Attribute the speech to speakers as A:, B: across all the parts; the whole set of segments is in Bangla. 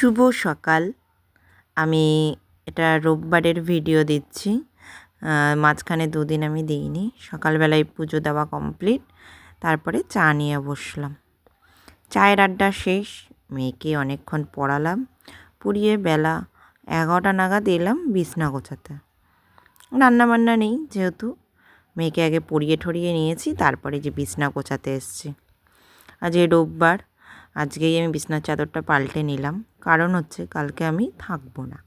A: শুভ সকাল। আমি এটা রোববারের ভিডিও দিচ্ছি। মাঝখানে দুদিন আমি দিইনি। সকালবেলায় পুজো দেওয়া কমপ্লিট, তারপরে চা নিয়ে বসলাম। চায়ের আড্ডা শেষ, মেয়েকে অনেকক্ষণ পড়ালাম, পড়িয়ে বেলা 11টা নাগাদ এলাম বিছনা গোছাতে। রান্নাবান্না নেই যেহেতু, মেয়েকে আগে পড়িয়ে ঠরিয়ে নিয়েছি, তারপরে যে বিছনা গোছাতে এসছি। আজ রোববার, আজকেই আমি বিছনার চাদরটা পাল্টে নিলাম। কারণ হচ্ছে কালকে আমি থাকবো না,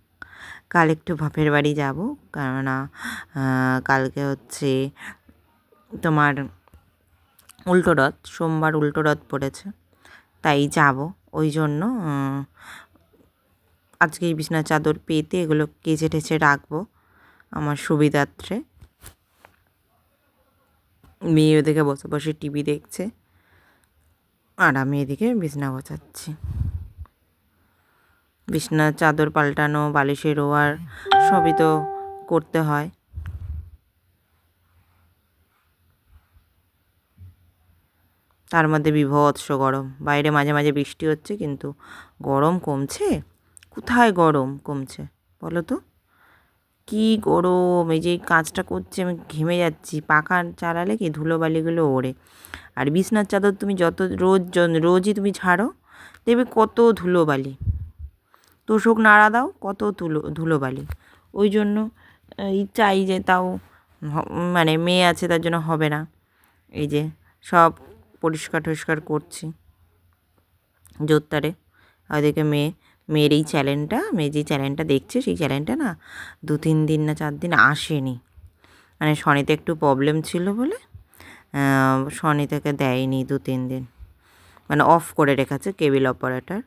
A: কাল একটু বাপের বাড়ি যাব। কেননা কালকে হচ্ছে তোমার উল্টো রথ, সোমবার উল্টো রথ পড়েছে, তাই যাব। ওই জন্য আজকে এই বিছনার চাদর পেতে এগুলো কেচে টেচে রাখবো আমার সুবিধার্থে। মেয়ে ওদিকে বসে বসে টিভি দেখছে, আর আমি এদিকে বিছনা গোছাচ্ছি। বিছনার চাদর পাল্টানো, বালিশের রোয়ার সবই তো করতে হয়। তার মধ্যে বীভৎস গরম, বাইরে মাঝে মাঝে বৃষ্টি হচ্ছে, কিন্তু গরম কমছে কোথায়? গরম কমছে বলো তো? কি গরম! এই যে কাজটা করছি আমি ঘেমে যাচ্ছি। পাখা চালালে কি ধুলোবালিগুলো ওড়ে। আর বিছনার চাদর তুমি যত রোজই তুমি ঝাড়ো, দেখবে কত ধুলোবালি। তোষক নাড়া দাও, কত ধুলোবালি। ওই জন্য চাই যে তাও মানে মেয়ে আছে তার জন্য হবে না। এই যে সব পরিষ্কার টরিষ্কার করছি জোরতারে। ওদিকে মেয়ের এই মেয়ে যে চ্যানেলটা দেখছে, সেই চ্যানেলটা না 2-3 দিন না 4 দিন আসেনি। মানে শনিতে একটু প্রবলেম ছিল বলে শনি থেকে দেয়নি 2-3 দিন, মানে অফ করে রেখেছে কেবল অপারেটর।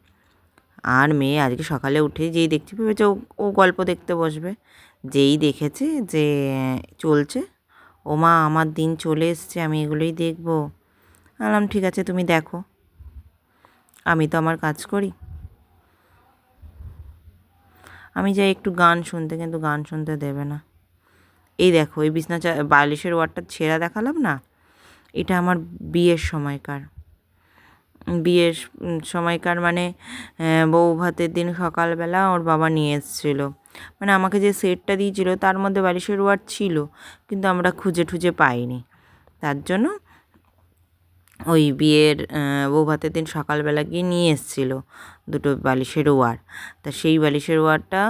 A: আর মেয়ে আজকে সকালে উঠে যেই দেখতে ভেবেছে ও গল্প দেখতে বসবে। যেই দেখেছে যে চলছে, ও মা আমার দিন চলে এসছে, আমি এগুলোই দেখবো। বললাম ঠিক আছে তুমি দেখো, আমি তো আমার কাজ করি। আমি যাই একটু গান শুনতে, কিন্তু গান শুনতে দেবে না। এই দেখো, এই বালিশের ওয়ারটা ছেঁড়া দেখালাম না, এটা আমার বিয়ের সময়কার। বিয়ের সময়কার মানে বউ ভাতের দিন সকালবেলা ওর বাবা নিয়ে এসেছিলো। মানে আমাকে যে সেটটা দিয়েছিল তার মধ্যে বালিশের ওয়ার ছিল, কিন্তু আমরা খুঁজে ঠুজে পাইনি। তার জন্য ওই বিয়ের বউ ভাতের দিন সকালবেলা গিয়ে নিয়ে এসেছিলো 2টো বালিশের ওয়ার। তা সেই বালিশের ওয়ারটা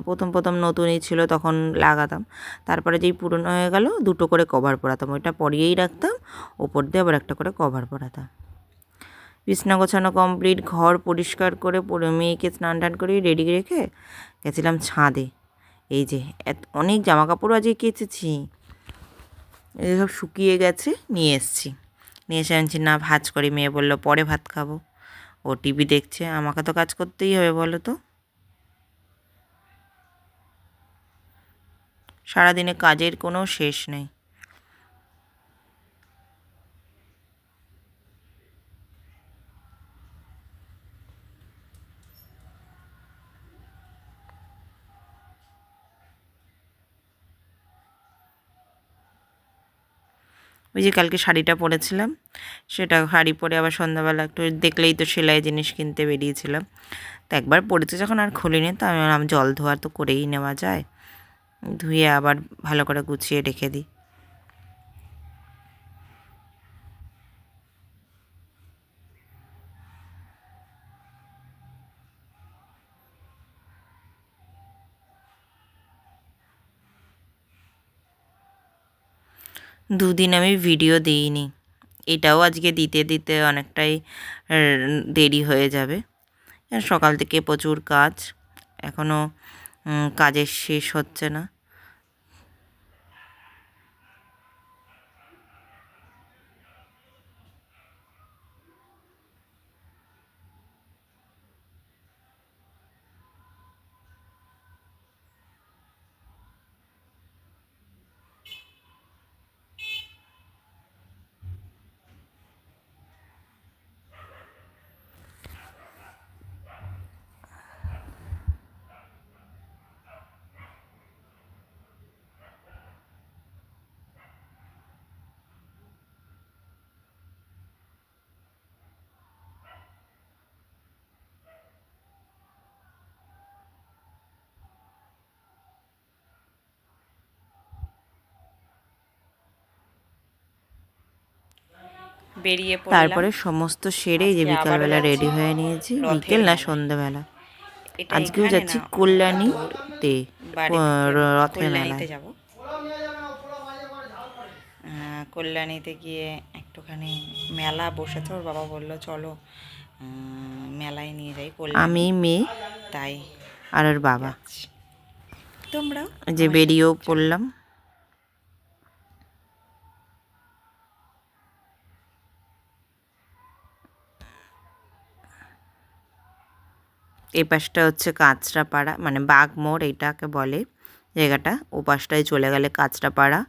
A: প্রথম নতুনই ছিল, তখন লাগাতাম। তারপরে যেই পুরনো হয়ে গেল 2টো করে কভার পরাতাম, ওইটা পরিয়েই রাখতাম, ওপর দিয়ে আবার একটা করে কভার পরাতাম। বিছনা গোছানো কমপ্লিট, ঘর পরিষ্কার করে মেয়েকে স্নান টান করে রেডি রেখে গেছিলাম ছাদে। এই যে অনেক জামা কাপড়ও আজকে কেচেছি, সব শুকিয়ে গেছে, নিয়ে এসেছি। নিয়ে এসে আনছি না ভাজ করি। মেয়ে বললো পরে ভাত খাবো। ও টিভি দেখছে, আমাকে তো কাজ করতেই হবে বলো তো। সারাদিনে কাজের কোনো শেষ নেই। ওই যে কালকে শাড়িটা পরেছিলাম, সেটা শাড়ি পরে আবার সন্ধ্যাবেলা একটু দেখলেই তো সেলাই জিনিস কিনতে বেরিয়েছিলাম। তো একবার পরেছে যখন আর খুলিনি, তো আমি ভাবলাম জল ধোয়া তো করেই নেওয়া যায়, ধুয়ে আবার ভালো করে গুছিয়ে রেখে দিই। দুদিন আমি ভিডিও দিইনি, এটাও আজকে দিতে দিতে অনেকটাই দেরি হয়ে যাবে। সকাল থেকে প্রচুর কাজ, এখনও কাজের শেষ হচ্ছে না।
B: বেরিয়ে পড়লাম।
A: তারপরে সমস্ত সেরে যে বিকালবেলা রেডি হয়ে নিয়েছি, বিকেল না সন্ধ্যাবেলা। আজকেও যাচ্ছি কল্যাণীতে, রথের মেলায়
B: যাব। কল্যাণীতে গিয়ে একটুখানি মেলা বসেছে, ওর বাবা বললো চলো মেলায় নিয়ে যাই।
A: আমি, মেয়ে,
B: তাই
A: আর ওর বাবা
B: তোমরাও
A: যে বেরিয়েও পড়লাম। এই পাশটা হচ্ছে কাঁচরাপাড়া, মানে বাগমোড় এইটাকে বলে জায়গাটা। ও পাশটায় চলে গেলে কাঁচরাপাড়া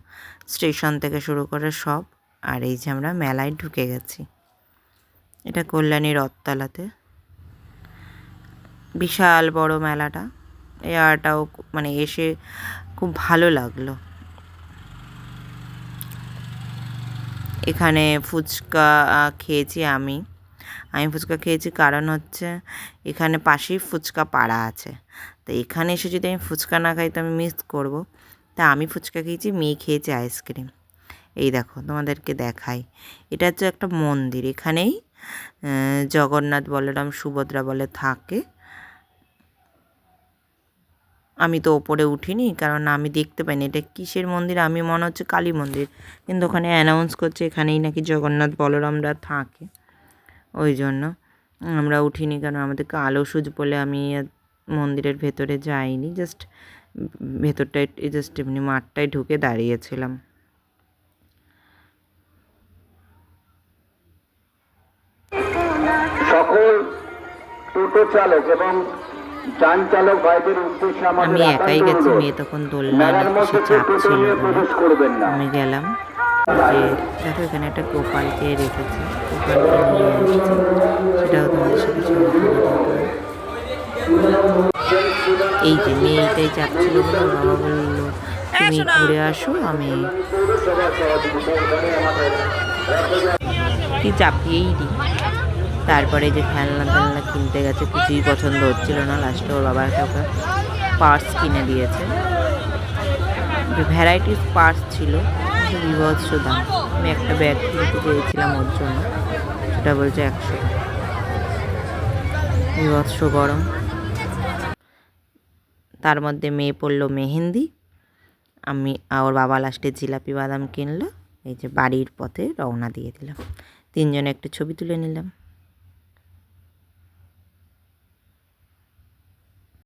A: স্টেশন থেকে শুরু করে সব। আর এই যে আমরা মেলায় ঢুকে গেছি। এটা কল্যাণী রথতলাতে, বিশাল বড় মেলাটা। এটাও মানে এসে খুব ভালো লাগলো। এখানে ফুচকা খেয়েছি আমি ফুচকা খেয়েছি কারণ হচ্ছে এখানে পাশেই ফুচকা পাড়া আছে। তো এখানে এসে যদি আমি ফুচকা না খাই তো আমি মিস করব। তা আমি ফুচকা খেয়েছি, মেয়ে খেয়েছে আইসক্রিম। এই দেখো তোমাদেরকে দেখাই, এটা হচ্ছে একটা মন্দির। এখানেই জগন্নাথ, বলরাম, সুভদ্রা বলে থাকে। আমি তো ওপরে উঠিনি কারণ আমি দেখতে পাইনি এটা কিসের মন্দির। আমি মনে হচ্ছে কালী মন্দির, কিন্তু ওখানে অ্যানাউন্স করছে এখানেই নাকি জগন্নাথ বলরামরা থাকে, ওই জন্য আমরা উঠিনি। কারণ আমাদেরকে আলো সুচ বলে আমি মন্দিরের ভেতরে যাইনি, জাস্ট ভেতরটায় জাস্ট এমনি মাঠটায় ঢুকে দাঁড়িয়েছিলাম।
C: সকল টোটো চালক এবং যান চালক ভাইদের উদ্দেশ্যে
A: আমি একাই গেছি, মেয়ে তখন দোলনা সে চাপছিল, আমি গেলাম। যে দেখো এখানে একটা গোপালকে রেখেছে, গোপালকে নিয়ে আসছে, সেটাও তোমাদের সাথে শেয়ার করে দেবো। এই যে মেয়েটাই চাপছিল বলে ওর বাবা বললো তুমি ঘুরে আসো, আমি কি চাপিয়েই দিই। তারপরে যে খেলনা টেলনা কিনতে গেছে, কিছুই পছন্দ হচ্ছিল না। লাস্টে ওর বাবা একটা ওকে পার্স কিনে দিয়েছে, ভ্যারাইটিস পার্স ছিল, বিভৎস দাম। আমি একটা ব্যাগ কিনতে চেয়েছিলাম ওর জন্য, সেটা বলছে 100 টাকা। বিভৎস গরম, তার মধ্যে মেয়ে পড়লো মেহেন্দি। আমি ওর বাবা লাস্টে জিলাপি বাদাম কিনলো। এই যে বাড়ির পথে রওনা দিয়ে দিলাম, তিনজনে একটা ছবি তুলে নিলাম।